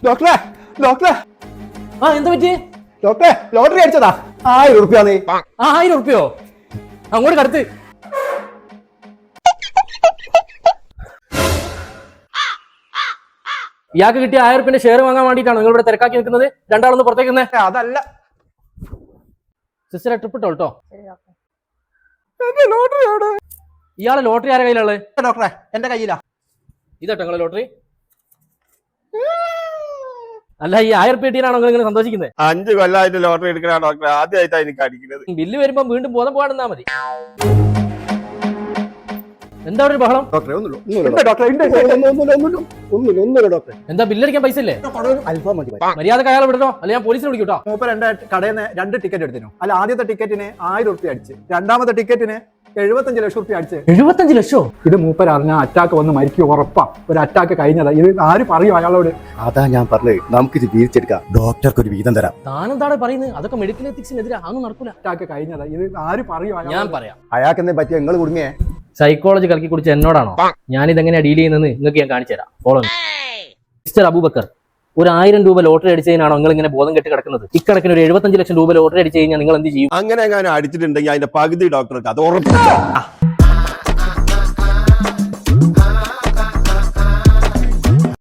ഡോക്ടറെ ഡോക്ടറെ എന്താ പറ്റിയേ? ഡോക്ടറെ ലോട്ടറി അടിച്ചതാ 1000 ഉറുപ്പ്യാന്ന്. 1000 ഉറുപ്പ്യോ? അങ്ങോട്ട് കടത്ത്. ഇയാൾക്ക് കിട്ടിയ 1000 ഉറുപ്പിന്റെ ഷെയർ വാങ്ങാൻ വേണ്ടിയിട്ടാണ് നിങ്ങൾ ഇവിടെ തിരക്കാക്കി നിൽക്കുന്നത്? രണ്ടാളൊന്ന് പുറത്തേക്ക് നിന്നേ. അതല്ല സിസ്റ്ററെ ട്രിപ്പ് ഇട്ടോ കേട്ടോ. ലോട്ടറി എവിടെ? ഇയാളെ ലോട്ടറി ആരുടെ കയ്യിലുള്ളത്? ഡോക്ടറെ എന്റെ കയ്യിലാ. ഇതട്ടോ നിങ്ങളെ ലോട്ടറി? അല്ല, ഈ 1000 ഉറുപ്പിക കിട്ടിയാണോ നിങ്ങൾ ഇങ്ങനെ സന്തോഷിക്കുന്നത്? 5 കൊല്ലമായിട്ട് ലോട്ടറി എടുക്കണ ഡോക്ടർ, ആദ്യമായിട്ടാണ് എനിക്ക് അടിക്കുന്നത്. ബില്ല് വരുമ്പോ വീണ്ടും ബോധം പോകാണെന്നാ മതി. എന്താ ഒരു ബഹളം? ഡോക്ടറെ ഒന്നുമില്ല ഡോക്ടറെ. എന്താ ബില്ലടിക്കാൻ പൈസ ഇല്ലേ? അൽഫാം മതി. മര്യാദക്ക് അയാൾ വിടട്ടോ, അല്ലെ ഞാൻ പോലീസിനെ വിളിക്കൂട്ടോ. മൂപ്പർ എന്റെ കടയിൽ നിന്ന് 2 ടിക്കറ്റ് എടുത്തിരുന്നു. അല്ല, ആദ്യത്തെ ടിക്കറ്റിന് 1000 ഉറുപ്പ്യ അടിച്ച്, രണ്ടാമത്തെ ടിക്കറ്റിന് 75 ലക്ഷം ഉറുപ്പ്യ അടിച്ച്. 75 ലക്ഷോ? ഇത് മൂപ്പർ അറിഞ്ഞ അറ്റാക്ക് വന്ന് മരിക്കും ഉറപ്പാ. ഒരു അറ്റാക്ക് കഴിഞ്ഞതാ. ഇത് ആര് പറയും അയാളോട്? അതാ ഞാൻ പറഞ്ഞത്, നമുക്കിത് വീതിച്ചെടുക്കാം, ഡോക്ടർക്ക് ഒരു വീതം തരാം. താനെന്താണ് പറയുന്നത്? അതൊക്കെ മെഡിക്കൽ എത്തിക്സിനെതിരെ അതൊന്നും നടക്കൂല. അറ്റാക്ക് കഴിഞ്ഞതാ. ഇത് ആര് പറയും? ഞാൻ പറയാം. അയാൾക്ക് എന്തേ പറ്റിയ? നിങ്ങൾ കുടുങ്ങിയേ? സൈക്കോളജി കലക്കി കുടിച്ച് എന്നോടാണോ? ഞാനിത് എങ്ങനെയാ ഡീൽ ചെയ്യുന്നത് നിങ്ങൾക്ക് ഞാൻ കാണിച്ചു തരാം. ഫോളോ മിസ്റ്റർ അബൂബക്കർ, ഒരു 1000 രൂപ ലോട്ടറി അടിച്ചതിനാണോ നിങ്ങൾ ഇങ്ങനെ ബോധം കെട്ടി കിടക്കുന്നത്? ഇക്കണക്കിന് ഒരു 75 ലക്ഷം രൂപ ലോട്ടറി അടിച്ചു കഴിഞ്ഞാൽ നിങ്ങൾ എന്ത് ചെയ്യും? അങ്ങനെ എങ്ങനെ അടിച്ചിട്ടുണ്ടെങ്കിൽ അതിന്റെ പകുതി ഡോക്ടർക്ക് അത് ഉറപ്പില്ല.